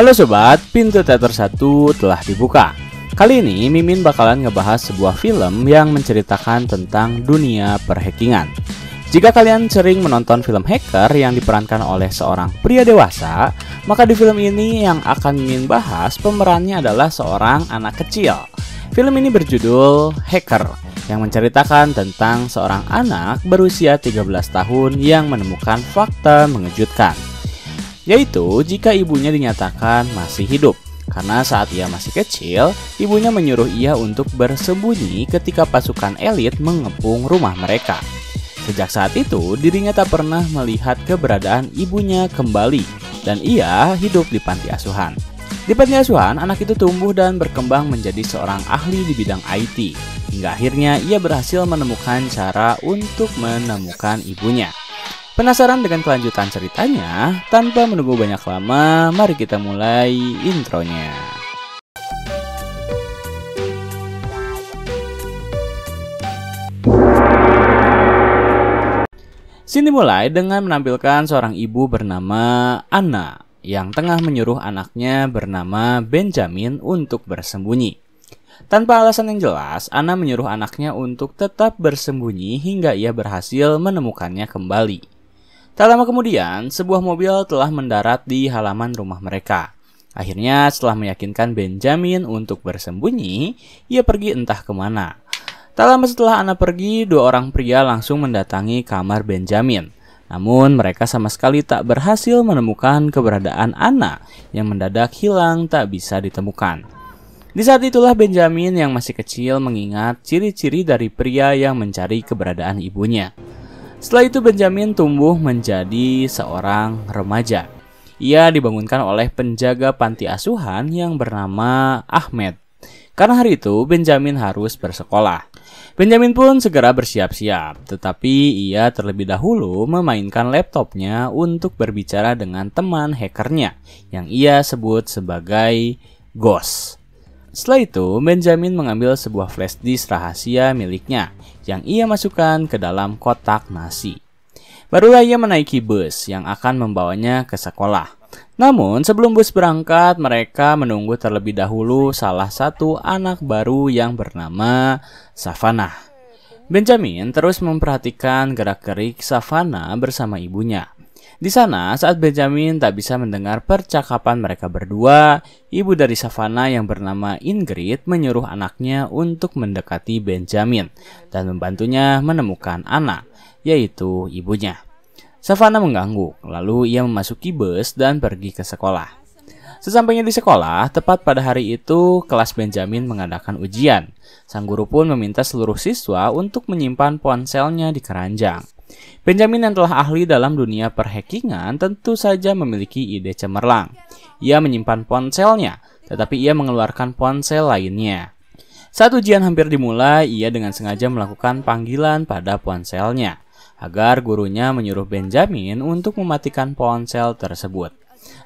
Halo sobat, pintu teater 1 telah dibuka. Kali ini Mimin bakalan ngebahas sebuah film yang menceritakan tentang dunia perhackingan. Jika kalian sering menonton film hacker yang diperankan oleh seorang pria dewasa, maka di film ini yang akan Mimin bahas pemerannya adalah seorang anak kecil. Film ini berjudul Hacker, yang menceritakan tentang seorang anak berusia 13 tahun yang menemukan fakta mengejutkan, yaitu jika ibunya dinyatakan masih hidup. Karena saat ia masih kecil, ibunya menyuruh ia untuk bersembunyi ketika pasukan elit mengepung rumah mereka. Sejak saat itu, dirinya tak pernah melihat keberadaan ibunya kembali, dan ia hidup di panti asuhan. Di panti asuhan, anak itu tumbuh dan berkembang menjadi seorang ahli di bidang IT, hingga akhirnya ia berhasil menemukan cara untuk menemukan ibunya. Penasaran dengan kelanjutan ceritanya? Tanpa menunggu banyak lama, mari kita mulai intronya. Scene dimulai dengan menampilkan seorang ibu bernama Anna yang tengah menyuruh anaknya bernama Benjamin untuk bersembunyi. Tanpa alasan yang jelas, Anna menyuruh anaknya untuk tetap bersembunyi hingga ia berhasil menemukannya kembali. Tak lama kemudian, sebuah mobil telah mendarat di halaman rumah mereka. Akhirnya, setelah meyakinkan Benjamin untuk bersembunyi, ia pergi entah kemana. Tak lama setelah Anna pergi, dua orang pria langsung mendatangi kamar Benjamin. Namun, mereka sama sekali tak berhasil menemukan keberadaan Anna yang mendadak hilang tak bisa ditemukan. Di saat itulah Benjamin yang masih kecil mengingat ciri-ciri dari pria yang mencari keberadaan ibunya. Setelah itu Benjamin tumbuh menjadi seorang remaja. Ia dibangunkan oleh penjaga panti asuhan yang bernama Ahmed. Karena hari itu Benjamin harus bersekolah. Benjamin pun segera bersiap-siap, tetapi ia terlebih dahulu memainkan laptopnya untuk berbicara dengan teman hackernya yang ia sebut sebagai Ghost. Setelah itu, Benjamin mengambil sebuah flash disk rahasia miliknya yang ia masukkan ke dalam kotak nasi. Barulah ia menaiki bus yang akan membawanya ke sekolah. Namun, sebelum bus berangkat, mereka menunggu terlebih dahulu salah satu anak baru yang bernama Savannah. Benjamin terus memperhatikan gerak-gerik Savannah bersama ibunya. Di sana, saat Benjamin tak bisa mendengar percakapan mereka berdua, ibu dari Savannah yang bernama Ingrid menyuruh anaknya untuk mendekati Benjamin dan membantunya menemukan Anna, yaitu ibunya. Savannah mengganggu, lalu ia memasuki bus dan pergi ke sekolah. Sesampainya di sekolah, tepat pada hari itu, kelas Benjamin mengadakan ujian. Sang guru pun meminta seluruh siswa untuk menyimpan ponselnya di keranjang. Benjamin yang telah ahli dalam dunia perhackingan tentu saja memiliki ide cemerlang. Ia menyimpan ponselnya, tetapi ia mengeluarkan ponsel lainnya. Saat ujian hampir dimulai, ia dengan sengaja melakukan panggilan pada ponselnya, agar gurunya menyuruh Benjamin untuk mematikan ponsel tersebut.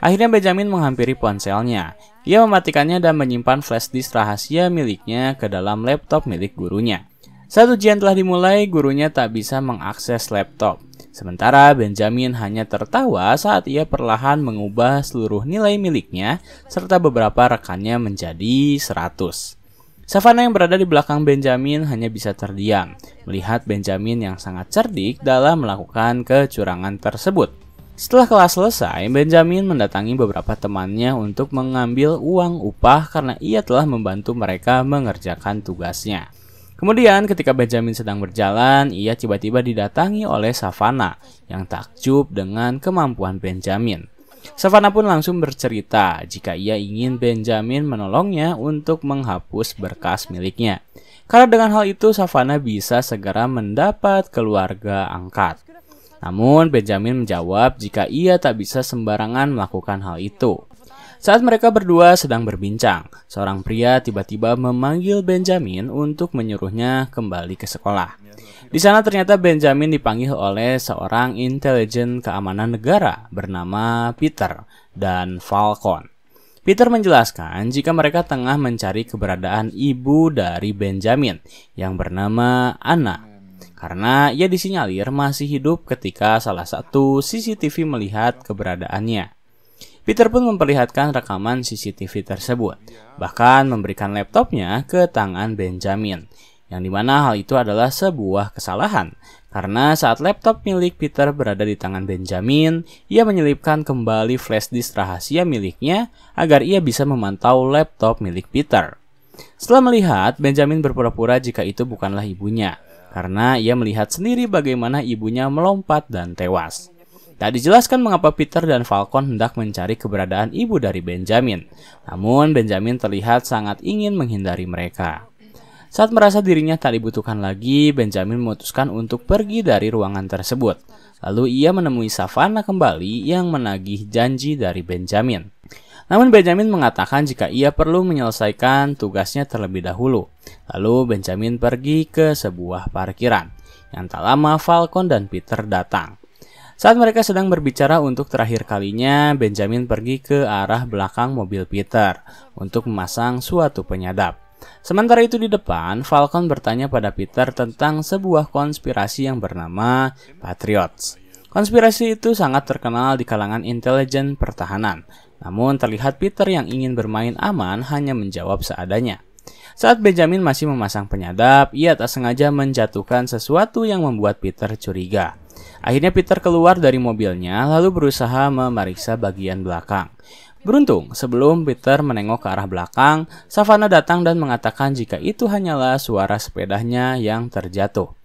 Akhirnya Benjamin menghampiri ponselnya. Ia mematikannya dan menyimpan flash disk rahasia miliknya ke dalam laptop milik gurunya. Saat ujian telah dimulai, gurunya tak bisa mengakses laptop. Sementara Benjamin hanya tertawa saat ia perlahan mengubah seluruh nilai miliknya serta beberapa rekannya menjadi 100. Savannah yang berada di belakang Benjamin hanya bisa terdiam, melihat Benjamin yang sangat cerdik dalam melakukan kecurangan tersebut. Setelah kelas selesai, Benjamin mendatangi beberapa temannya untuk mengambil uang upah karena ia telah membantu mereka mengerjakan tugasnya. Kemudian ketika Benjamin sedang berjalan, ia tiba-tiba didatangi oleh Savannah yang takjub dengan kemampuan Benjamin. Savannah pun langsung bercerita jika ia ingin Benjamin menolongnya untuk menghapus berkas miliknya. Karena dengan hal itu Savannah bisa segera mendapat keluarga angkat. Namun Benjamin menjawab jika ia tak bisa sembarangan melakukan hal itu. Saat mereka berdua sedang berbincang, seorang pria tiba-tiba memanggil Benjamin untuk menyuruhnya kembali ke sekolah. Di sana ternyata Benjamin dipanggil oleh seorang intelijen keamanan negara bernama Peter dan Falcon. Peter menjelaskan jika mereka tengah mencari keberadaan ibu dari Benjamin yang bernama Anna, karena ia disinyalir masih hidup ketika salah satu CCTV melihat keberadaannya. Peter pun memperlihatkan rekaman CCTV tersebut, bahkan memberikan laptopnya ke tangan Benjamin, yang dimana hal itu adalah sebuah kesalahan, karena saat laptop milik Peter berada di tangan Benjamin, ia menyelipkan kembali flash disk rahasia miliknya agar ia bisa memantau laptop milik Peter. Setelah melihat, Benjamin berpura-pura jika itu bukanlah ibunya, karena ia melihat sendiri bagaimana ibunya melompat dan tewas. Tak dijelaskan mengapa Peter dan Falcon hendak mencari keberadaan ibu dari Benjamin, namun Benjamin terlihat sangat ingin menghindari mereka. Saat merasa dirinya tak dibutuhkan lagi, Benjamin memutuskan untuk pergi dari ruangan tersebut. Lalu ia menemui Savannah kembali yang menagih janji dari Benjamin. Namun Benjamin mengatakan jika ia perlu menyelesaikan tugasnya terlebih dahulu. Lalu Benjamin pergi ke sebuah parkiran. Yang tak lama Falcon dan Peter datang. Saat mereka sedang berbicara untuk terakhir kalinya, Benjamin pergi ke arah belakang mobil Peter untuk memasang suatu penyadap. Sementara itu di depan, Falcon bertanya pada Peter tentang sebuah konspirasi yang bernama Patriots. Konspirasi itu sangat terkenal di kalangan intelijen pertahanan. Namun terlihat Peter yang ingin bermain aman hanya menjawab seadanya. Saat Benjamin masih memasang penyadap, ia tak sengaja menjatuhkan sesuatu yang membuat Peter curiga. Akhirnya Peter keluar dari mobilnya lalu berusaha memeriksa bagian belakang. Beruntung, sebelum Peter menengok ke arah belakang, Savannah datang dan mengatakan jika itu hanyalah suara sepedanya yang terjatuh.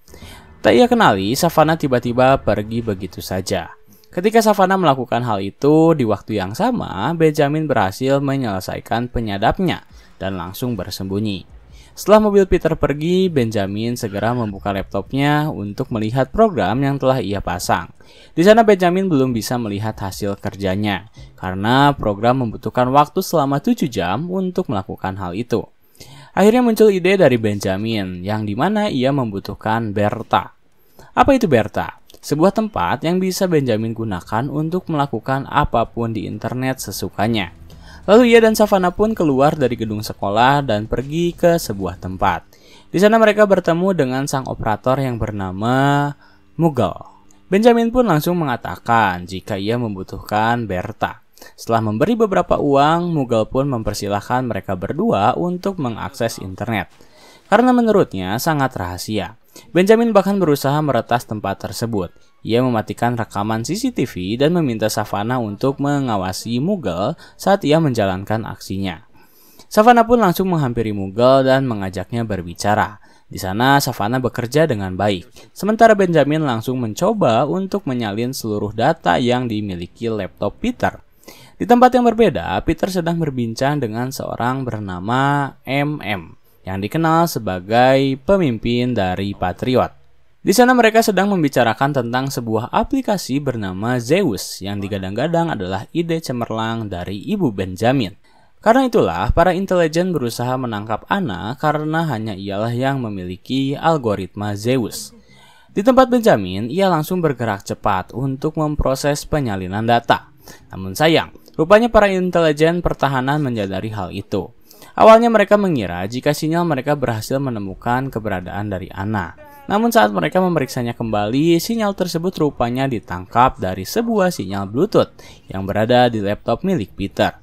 Tak ia kenali, Savannah tiba-tiba pergi begitu saja. Ketika Savannah melakukan hal itu, di waktu yang sama, Benjamin berhasil menyelesaikan penyadapnya dan langsung bersembunyi. Setelah mobil Peter pergi, Benjamin segera membuka laptopnya untuk melihat program yang telah ia pasang. Di sana Benjamin belum bisa melihat hasil kerjanya, karena program membutuhkan waktu selama 7 jam untuk melakukan hal itu. Akhirnya muncul ide dari Benjamin, yang dimana ia membutuhkan Bertha. Apa itu Bertha? Sebuah tempat yang bisa Benjamin gunakan untuk melakukan apapun di internet sesukanya. Lalu ia dan Savannah pun keluar dari gedung sekolah dan pergi ke sebuah tempat. Di sana mereka bertemu dengan sang operator yang bernama Mughal. Benjamin pun langsung mengatakan jika ia membutuhkan Bertha. Setelah memberi beberapa uang, Mughal pun mempersilahkan mereka berdua untuk mengakses internet. Karena menurutnya sangat rahasia. Benjamin bahkan berusaha meretas tempat tersebut. Ia mematikan rekaman CCTV dan meminta Savannah untuk mengawasi Mughal saat ia menjalankan aksinya. Savannah pun langsung menghampiri Mughal dan mengajaknya berbicara. Di sana Savannah bekerja dengan baik, sementara Benjamin langsung mencoba untuk menyalin seluruh data yang dimiliki laptop Peter. Di tempat yang berbeda, Peter sedang berbincang dengan seorang bernama MM. Yang dikenal sebagai pemimpin dari Patriot. Di sana mereka sedang membicarakan tentang sebuah aplikasi bernama Zeus yang digadang-gadang adalah ide cemerlang dari ibu Benjamin. Karena itulah para intelijen berusaha menangkap Anna karena hanya ialah yang memiliki algoritma Zeus. Di tempat Benjamin, ia langsung bergerak cepat untuk memproses penyalinan data. Namun sayang, rupanya para intelijen pertahanan menyadari hal itu. Awalnya mereka mengira jika sinyal mereka berhasil menemukan keberadaan dari Anna. Namun saat mereka memeriksanya kembali, sinyal tersebut rupanya ditangkap dari sebuah sinyal Bluetooth yang berada di laptop milik Peter.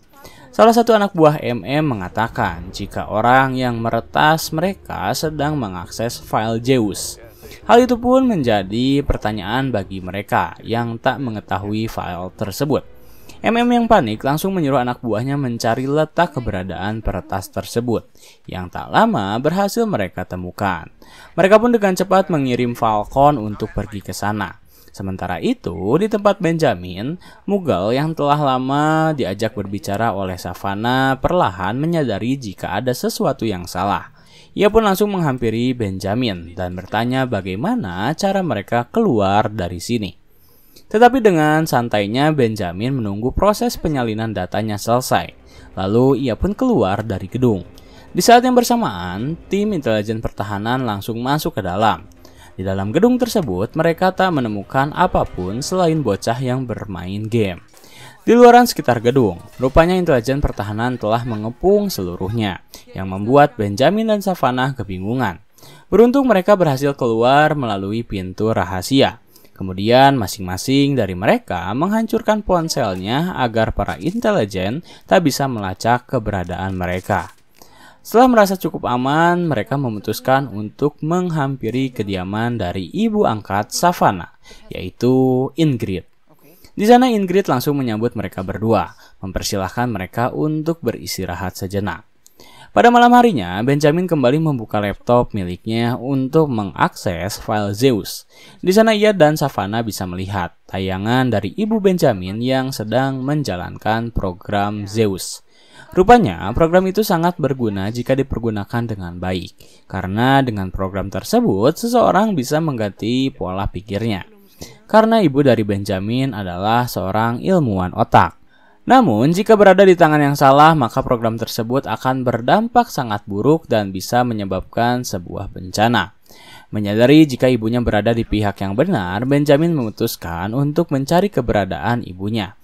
Salah satu anak buah MM mengatakan jika orang yang meretas mereka sedang mengakses file Zeus. Hal itu pun menjadi pertanyaan bagi mereka yang tak mengetahui file tersebut. MM yang panik langsung menyuruh anak buahnya mencari letak keberadaan peretas tersebut, yang tak lama berhasil mereka temukan. Mereka pun dengan cepat mengirim Falcon untuk pergi ke sana. Sementara itu, di tempat Benjamin, Mughal yang telah lama diajak berbicara oleh Savannah perlahan menyadari jika ada sesuatu yang salah. Ia pun langsung menghampiri Benjamin dan bertanya bagaimana cara mereka keluar dari sini. Tetapi dengan santainya Benjamin menunggu proses penyalinan datanya selesai. Lalu ia pun keluar dari gedung. Di saat yang bersamaan, tim intelijen pertahanan langsung masuk ke dalam. Di dalam gedung tersebut, mereka tak menemukan apapun selain bocah yang bermain game. Di luaran sekitar gedung, rupanya intelijen pertahanan telah mengepung seluruhnya, yang membuat Benjamin dan Savannah kebingungan. Beruntung mereka berhasil keluar melalui pintu rahasia. Kemudian masing-masing dari mereka menghancurkan ponselnya agar para intelijen tak bisa melacak keberadaan mereka. Setelah merasa cukup aman, mereka memutuskan untuk menghampiri kediaman dari ibu angkat Savannah, yaitu Ingrid. Di sana Ingrid langsung menyambut mereka berdua, mempersilahkan mereka untuk beristirahat sejenak. Pada malam harinya, Benjamin kembali membuka laptop miliknya untuk mengakses file Zeus. Di sana ia dan Savannah bisa melihat tayangan dari ibu Benjamin yang sedang menjalankan program Zeus. Rupanya, program itu sangat berguna jika dipergunakan dengan baik, karena dengan program tersebut, seseorang bisa mengganti pola pikirnya. Karena ibu dari Benjamin adalah seorang ilmuwan otak. Namun, jika berada di tangan yang salah, maka program tersebut akan berdampak sangat buruk dan bisa menyebabkan sebuah bencana. Menyadari jika ibunya berada di pihak yang benar, Benjamin memutuskan untuk mencari keberadaan ibunya.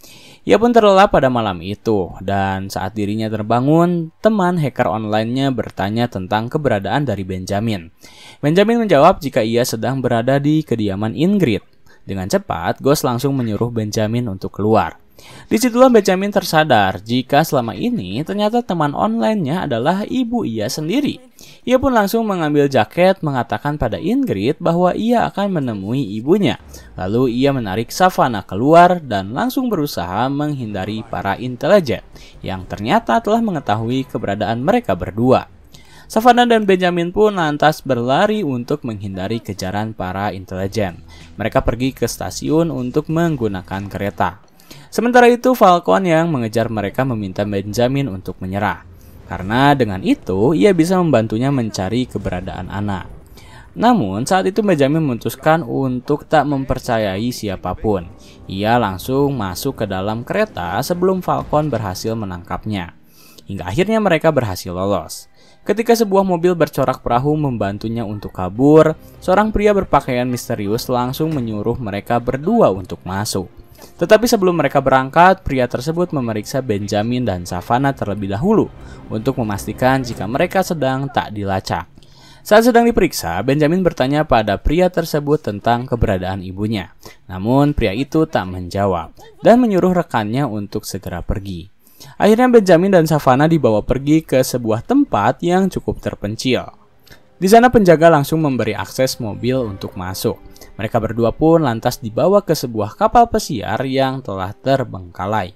Ia pun terlelap pada malam itu, dan saat dirinya terbangun, teman hacker online-nya bertanya tentang keberadaan dari Benjamin. Benjamin menjawab jika ia sedang berada di kediaman Ingrid. Dengan cepat, Ghost langsung menyuruh Benjamin untuk keluar. Disitulah Benjamin tersadar jika selama ini ternyata teman online-nya adalah ibu ia sendiri. Ia pun langsung mengambil jaket mengatakan pada Ingrid bahwa ia akan menemui ibunya. Lalu ia menarik Savannah keluar dan langsung berusaha menghindari para intelijen yang ternyata telah mengetahui keberadaan mereka berdua. Savannah dan Benjamin pun lantas berlari untuk menghindari kejaran para intelijen. Mereka pergi ke stasiun untuk menggunakan kereta. Sementara itu, Falcon yang mengejar mereka meminta Benjamin untuk menyerah. Karena dengan itu, ia bisa membantunya mencari keberadaan Anna. Namun, saat itu Benjamin memutuskan untuk tak mempercayai siapapun. Ia langsung masuk ke dalam kereta sebelum Falcon berhasil menangkapnya. Hingga akhirnya mereka berhasil lolos. Ketika sebuah mobil bercorak perahu membantunya untuk kabur, seorang pria berpakaian misterius langsung menyuruh mereka berdua untuk masuk. Tetapi sebelum mereka berangkat, pria tersebut memeriksa Benjamin dan Savannah terlebih dahulu untuk memastikan jika mereka sedang tak dilacak. Saat sedang diperiksa, Benjamin bertanya pada pria tersebut tentang keberadaan ibunya. Namun pria itu tak menjawab dan menyuruh rekannya untuk segera pergi. Akhirnya Benjamin dan Savannah dibawa pergi ke sebuah tempat yang cukup terpencil. Di sana penjaga langsung memberi akses mobil untuk masuk. Mereka berdua pun lantas dibawa ke sebuah kapal pesiar yang telah terbengkalai.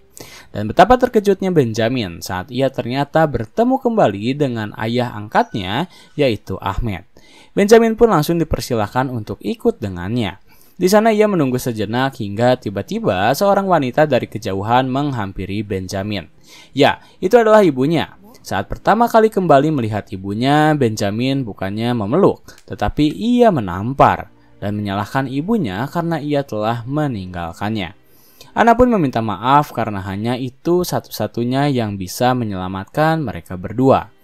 Dan betapa terkejutnya Benjamin saat ia ternyata bertemu kembali dengan ayah angkatnya, yaitu Ahmed. Benjamin pun langsung dipersilahkan untuk ikut dengannya. Di sana ia menunggu sejenak hingga tiba-tiba seorang wanita dari kejauhan menghampiri Benjamin. Ya, itu adalah ibunya. Saat pertama kali kembali melihat ibunya, Benjamin bukannya memeluk, tetapi ia menampar dan menyalahkan ibunya karena ia telah meninggalkannya. Anna pun meminta maaf karena hanya itu satu-satunya yang bisa menyelamatkan mereka berdua.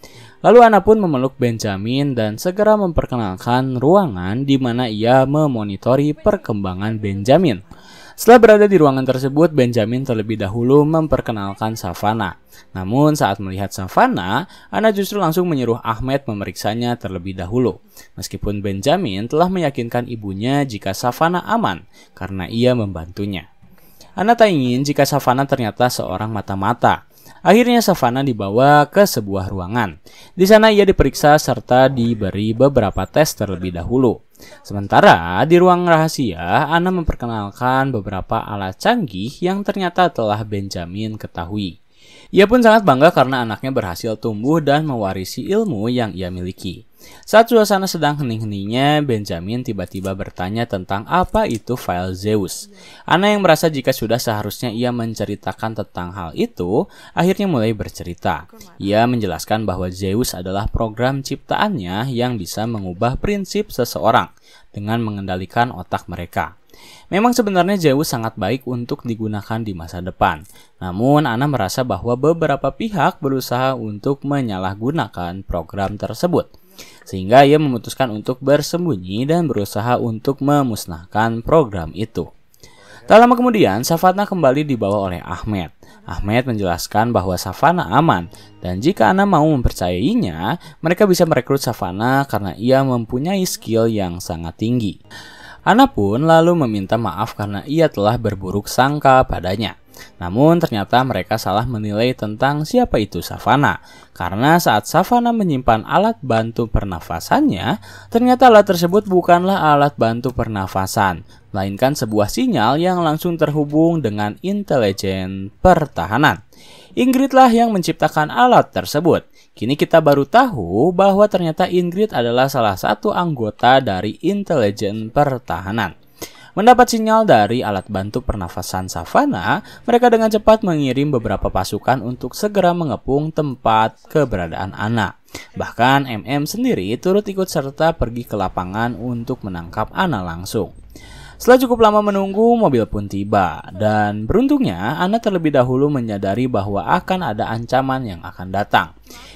Lalu Anna pun memeluk Benjamin dan segera memperkenalkan ruangan di mana ia memonitori perkembangan Benjamin. Setelah berada di ruangan tersebut, Benjamin terlebih dahulu memperkenalkan Savannah. Namun saat melihat Savannah, Anna justru langsung menyuruh Ahmed memeriksanya terlebih dahulu. Meskipun Benjamin telah meyakinkan ibunya jika Savannah aman karena ia membantunya. Anna tak ingin jika Savannah ternyata seorang mata-mata. Akhirnya Savannah dibawa ke sebuah ruangan. Di sana ia diperiksa serta diberi beberapa tes terlebih dahulu. Sementara di ruang rahasia, Anna memperkenalkan beberapa alat canggih yang ternyata telah Benjamin ketahui. Ia pun sangat bangga karena anaknya berhasil tumbuh dan mewarisi ilmu yang ia miliki. Saat suasana sedang hening-heningnya, Benjamin tiba-tiba bertanya tentang apa itu file Zeus. Anna yang merasa jika sudah seharusnya ia menceritakan tentang hal itu, akhirnya mulai bercerita. Ia menjelaskan bahwa Zeus adalah program ciptaannya yang bisa mengubah prinsip seseorang dengan mengendalikan otak mereka. Memang sebenarnya Zeus sangat baik untuk digunakan di masa depan. Namun Anna merasa bahwa beberapa pihak berusaha untuk menyalahgunakan program tersebut. Sehingga ia memutuskan untuk bersembunyi dan berusaha untuk memusnahkan program itu. Tak lama kemudian, Savannah kembali dibawa oleh Ahmed. Ahmed menjelaskan bahwa Savannah aman, dan jika Anna mau mempercayainya, mereka bisa merekrut Savannah karena ia mempunyai skill yang sangat tinggi. Anna pun lalu meminta maaf karena ia telah berburuk sangka padanya. Namun ternyata mereka salah menilai tentang siapa itu Savannah. Karena saat Savannah menyimpan alat bantu pernafasannya, ternyata alat tersebut bukanlah alat bantu pernafasan, melainkan sebuah sinyal yang langsung terhubung dengan intelijen pertahanan. Ingrid lah yang menciptakan alat tersebut. Kini kita baru tahu bahwa ternyata Ingrid adalah salah satu anggota dari intelijen pertahanan. Mendapat sinyal dari alat bantu pernafasan Savannah, mereka dengan cepat mengirim beberapa pasukan untuk segera mengepung tempat keberadaan Anna. Bahkan MM sendiri turut ikut serta pergi ke lapangan untuk menangkap Anna langsung. Setelah cukup lama menunggu, mobil pun tiba. Dan beruntungnya, Anna terlebih dahulu menyadari bahwa akan ada ancaman yang akan datang.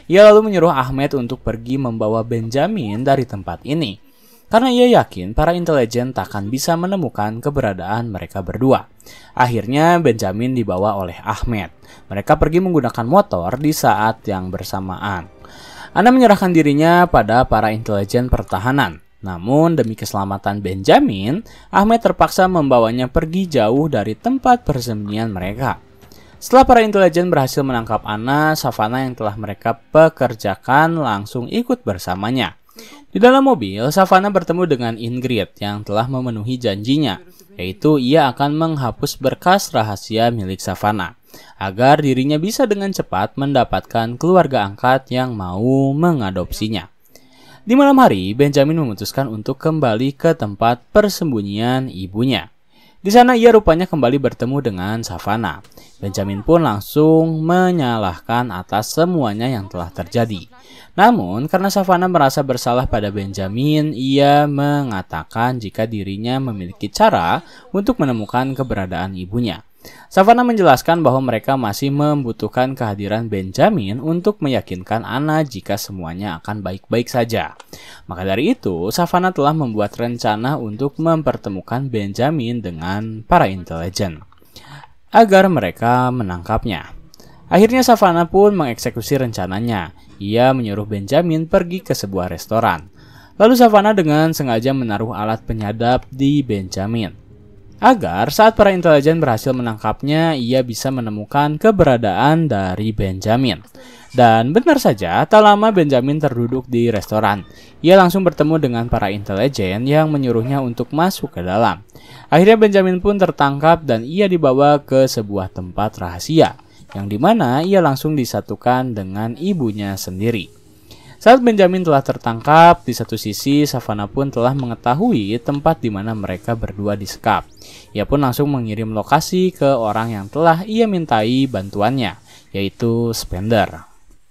Ia lalu menyuruh Ahmed untuk pergi membawa Benjamin dari tempat ini. Karena ia yakin para intelijen tak akan bisa menemukan keberadaan mereka berdua. Akhirnya Benjamin dibawa oleh Ahmed. Mereka pergi menggunakan motor di saat yang bersamaan. Anna menyerahkan dirinya pada para intelijen pertahanan. Namun demi keselamatan Benjamin, Ahmed terpaksa membawanya pergi jauh dari tempat persembunyian mereka. Setelah para intelijen berhasil menangkap Anna, Savannah yang telah mereka pekerjakan langsung ikut bersamanya. Di dalam mobil, Savannah bertemu dengan Ingrid yang telah memenuhi janjinya, yaitu ia akan menghapus berkas rahasia milik Savannah, agar dirinya bisa dengan cepat mendapatkan keluarga angkat yang mau mengadopsinya. Di malam hari, Benjamin memutuskan untuk kembali ke tempat persembunyian ibunya. Di sana ia rupanya kembali bertemu dengan Savannah. Benjamin pun langsung menyalahkan atas semuanya yang telah terjadi. Namun, karena Savannah merasa bersalah pada Benjamin, ia mengatakan jika dirinya memiliki cara untuk menemukan keberadaan ibunya. Savannah menjelaskan bahwa mereka masih membutuhkan kehadiran Benjamin untuk meyakinkan Anna jika semuanya akan baik-baik saja. Maka dari itu, Savannah telah membuat rencana untuk mempertemukan Benjamin dengan para intelijen agar mereka menangkapnya. Akhirnya Savannah pun mengeksekusi rencananya. Ia menyuruh Benjamin pergi ke sebuah restoran. Lalu Savannah dengan sengaja menaruh alat penyadap di Benjamin, agar saat para intelijen berhasil menangkapnya, ia bisa menemukan keberadaan dari Benjamin. Dan benar saja, tak lama Benjamin terduduk di restoran. Ia langsung bertemu dengan para intelijen yang menyuruhnya untuk masuk ke dalam. Akhirnya Benjamin pun tertangkap dan ia dibawa ke sebuah tempat rahasia, yang dimana ia langsung disatukan dengan ibunya sendiri. Saat Benjamin telah tertangkap, di satu sisi Savannah pun telah mengetahui tempat di mana mereka berdua disekap. Ia pun langsung mengirim lokasi ke orang yang telah ia mintai bantuannya, yaitu Spender.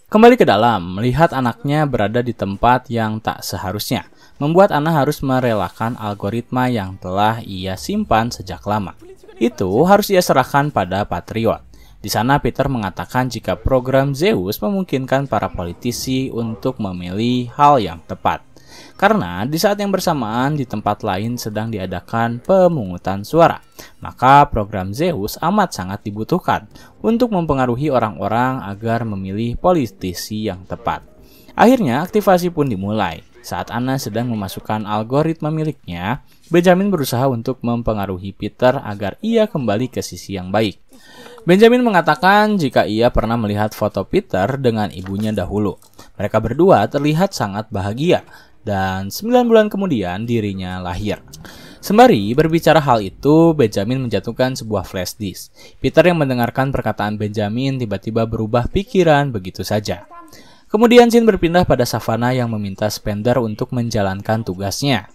Kembali ke dalam, melihat anaknya berada di tempat yang tak seharusnya, membuat Anna harus merelakan algoritma yang telah ia simpan sejak lama. Itu harus ia serahkan pada Patriot. Di sana Peter mengatakan jika program Zeus memungkinkan para politisi untuk memilih hal yang tepat. Karena di saat yang bersamaan di tempat lain sedang diadakan pemungutan suara, maka program Zeus amat sangat dibutuhkan untuk mempengaruhi orang-orang agar memilih politisi yang tepat. Akhirnya aktivasi pun dimulai. Saat Anna sedang memasukkan algoritma miliknya, Benjamin berusaha untuk mempengaruhi Peter agar ia kembali ke sisi yang baik. Benjamin mengatakan jika ia pernah melihat foto Peter dengan ibunya dahulu. Mereka berdua terlihat sangat bahagia dan 9 bulan kemudian dirinya lahir. Sembari berbicara hal itu, Benjamin menjatuhkan sebuah flash disk. Peter yang mendengarkan perkataan Benjamin tiba-tiba berubah pikiran begitu saja. Kemudian scene berpindah pada Savannah yang meminta Spender untuk menjalankan tugasnya.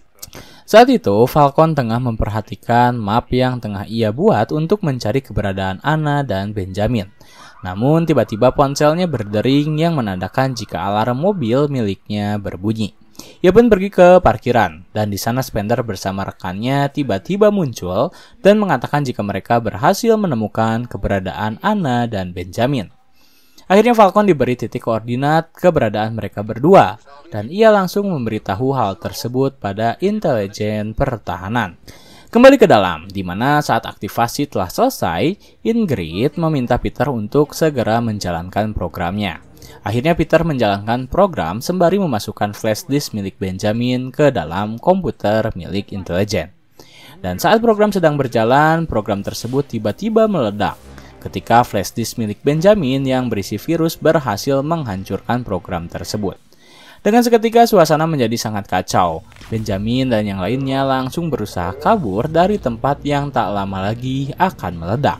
Saat itu, Falcon tengah memperhatikan map yang tengah ia buat untuk mencari keberadaan Anna dan Benjamin. Namun, tiba-tiba ponselnya berdering yang menandakan jika alarm mobil miliknya berbunyi. Ia pun pergi ke parkiran, dan di sana Spender bersama rekannya tiba-tiba muncul dan mengatakan jika mereka berhasil menemukan keberadaan Anna dan Benjamin. Akhirnya Falcon diberi titik koordinat keberadaan mereka berdua, dan ia langsung memberitahu hal tersebut pada intelijen pertahanan. Kembali ke dalam, di mana saat aktivasi telah selesai, Ingrid meminta Peter untuk segera menjalankan programnya. Akhirnya Peter menjalankan program sembari memasukkan flash disk milik Benjamin ke dalam komputer milik intelijen. Dan saat program sedang berjalan, program tersebut tiba-tiba meledak ketika flash disk milik Benjamin yang berisi virus berhasil menghancurkan program tersebut. Dengan seketika suasana menjadi sangat kacau. Benjamin dan yang lainnya langsung berusaha kabur dari tempat yang tak lama lagi akan meledak.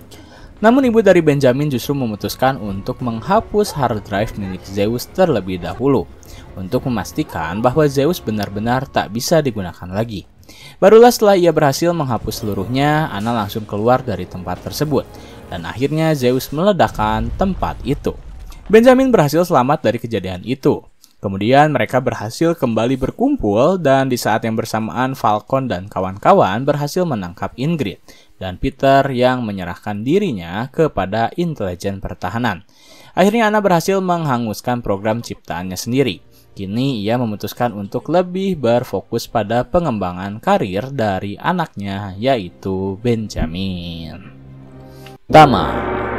Namun ibu dari Benjamin justru memutuskan untuk menghapus hard drive milik Zeus terlebih dahulu untuk memastikan bahwa Zeus benar-benar tak bisa digunakan lagi. Barulah setelah ia berhasil menghapus seluruhnya, Anna langsung keluar dari tempat tersebut dan akhirnya Zeus meledakkan tempat itu. Benjamin berhasil selamat dari kejadian itu. Kemudian mereka berhasil kembali berkumpul dan di saat yang bersamaan Falcon dan kawan-kawan berhasil menangkap Ingrid dan Peter yang menyerahkan dirinya kepada intelijen pertahanan. Akhirnya Anna berhasil menghanguskan program ciptaannya sendiri. Kini ia memutuskan untuk lebih berfokus pada pengembangan karir dari anaknya yaitu Benjamin. Tamat.